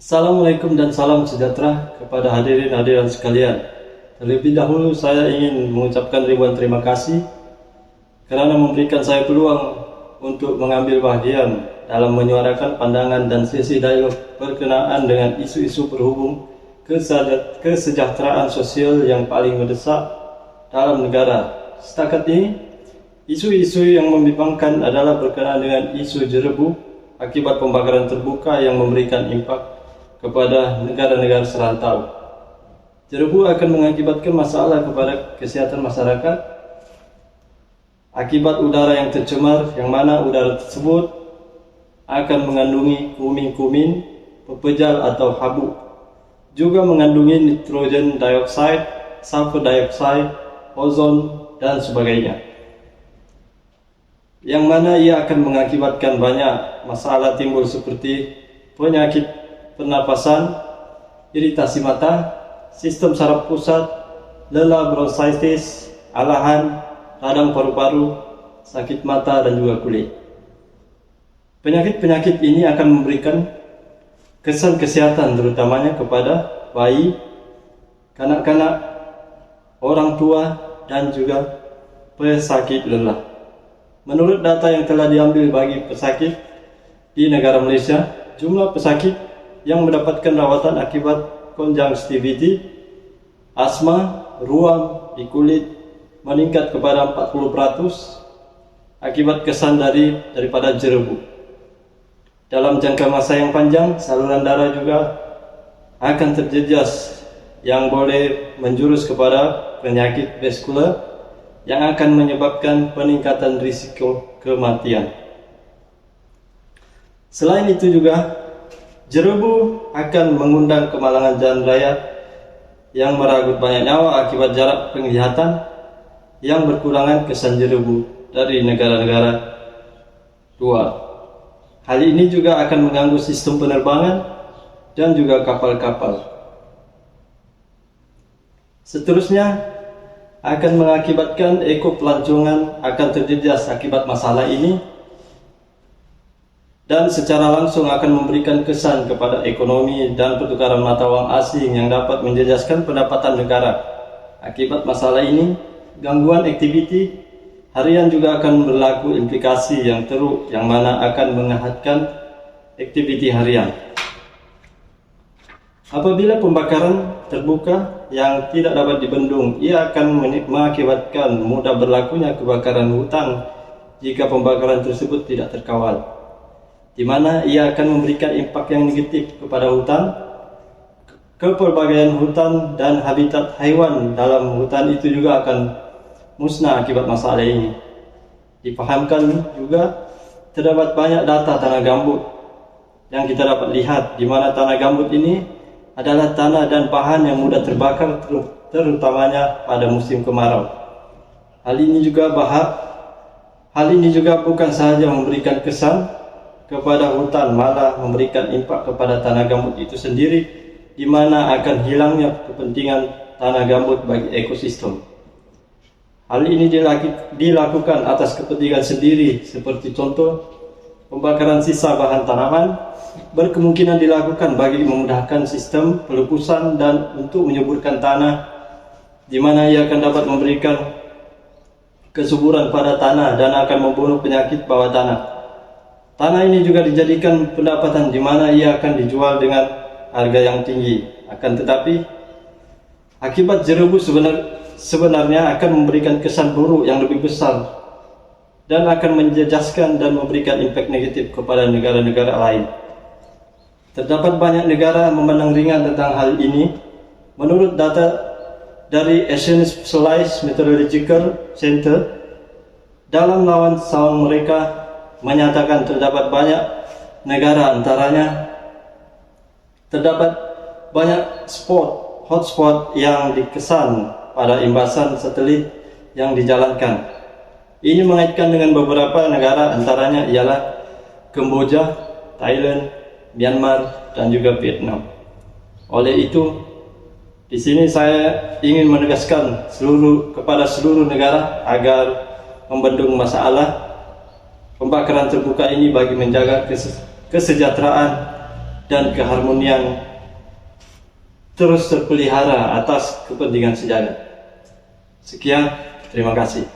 Assalamualaikum dan salam sejahtera kepada hadirin sekalian. Terlebih dahulu saya ingin mengucapkan ribuan terima kasih kerana memberikan saya peluang untuk mengambil bahagian dalam menyuarakan pandangan dan sesi dialog berkenaan dengan isu-isu berhubung kesejahteraan sosial yang paling mendesak dalam negara. Setakat ini, isu-isu yang membimbangkan adalah berkenaan dengan isu jerebu akibat pembakaran terbuka yang memberikan impak kepada negara-negara serantau. Jerebu akan mengakibatkan masalah kepada kesihatan masyarakat akibat udara yang tercemar, yang mana udara tersebut akan mengandungi kumin-kumin, pepejal atau habuk, juga mengandungi nitrogen dioksida, sulfur dioksida, ozon, dan sebagainya, yang mana ia akan mengakibatkan banyak masalah timbul seperti penyakit pernapasan, iritasi mata, sistem saraf pusat, lelah bronkitis, alahan, radang paru-paru, sakit mata, dan juga kulit. Penyakit-penyakit ini akan memberikan kesan kesehatan terutamanya kepada bayi, kanak-kanak, orang tua, dan juga pesakit lelah. Menurut data yang telah diambil bagi pesakit di negara Malaysia, jumlah pesakit yang mendapatkan rawatan akibat konjungtivitis, asma, ruam di kulit meningkat kepada 40% akibat kesan daripada jerebu. Dalam jangka masa yang panjang, saluran darah juga akan terjejas yang boleh menjurus kepada penyakit vaskular yang akan menyebabkan peningkatan risiko kematian. Selain itu juga, jerebu akan mengundang kemalangan jalan raya yang merenggut banyak nyawa akibat jarak penglihatan yang berkurangan kesan jerebu dari negara-negara luar. Hal ini juga akan mengganggu sistem penerbangan dan juga kapal-kapal. Seterusnya, akan mengakibatkan ekopelancongan akan terjejas akibat masalah ini, dan secara langsung akan memberikan kesan kepada ekonomi dan pertukaran mata wang asing yang dapat menjejaskan pendapatan negara. Akibat masalah ini, gangguan aktiviti harian juga akan berlaku implikasi yang teruk yang mana akan mengahatkan aktiviti harian. Apabila pembakaran terbuka yang tidak dapat dibendung, ia akan mengakibatkan mudah berlakunya kebakaran hutan jika pembakaran tersebut tidak terkawal, di mana ia akan memberikan impak yang negatif kepada hutan, kepelbagaian hutan, dan habitat haiwan dalam hutan itu juga akan musnah akibat masalah ini. Dipahamkan juga terdapat banyak data tanah gambut yang kita dapat lihat, di mana tanah gambut ini adalah tanah dan bahan yang mudah terbakar, terutamanya pada musim kemarau. Hal ini juga bukan sahaja memberikan kesan kepada hutan, malah memberikan impak kepada tanah gambut itu sendiri, di mana akan hilangnya kepentingan tanah gambut bagi ekosistem. Hal ini dilakukan atas kepentingan sendiri, seperti contoh pembakaran sisa bahan tanaman berkemungkinan dilakukan bagi memudahkan sistem pelebusan dan untuk menyuburkan tanah, di mana ia akan dapat memberikan kesuburan pada tanah dan akan membunuh penyakit bawah tanah. Tanah ini juga dijadikan pendapatan, di mana ia akan dijual dengan harga yang tinggi. Akan tetapi, akibat jerebu sebenarnya akan memberikan kesan buruk yang lebih besar dan akan menjejaskan dan memberikan impak negatif kepada negara-negara lain. Terdapat banyak negara memandang ringan tentang hal ini. Menurut data dari Asian Specialized Meteorological Center, dalam lawan sawang mereka menyatakan terdapat banyak negara, antaranya terdapat banyak hotspot yang dikesan pada imbasan satelit yang dijalankan. Ini mengaitkan dengan beberapa negara, antaranya ialah Kamboja, Thailand, Myanmar, dan juga Vietnam. Oleh itu, di sini saya ingin menegaskan kepada seluruh negara agar membendung masalah pembakaran terbuka ini bagi menjaga kesejahteraan dan keharmonian terus terpelihara atas kepentingan sejagat. Sekian, terima kasih.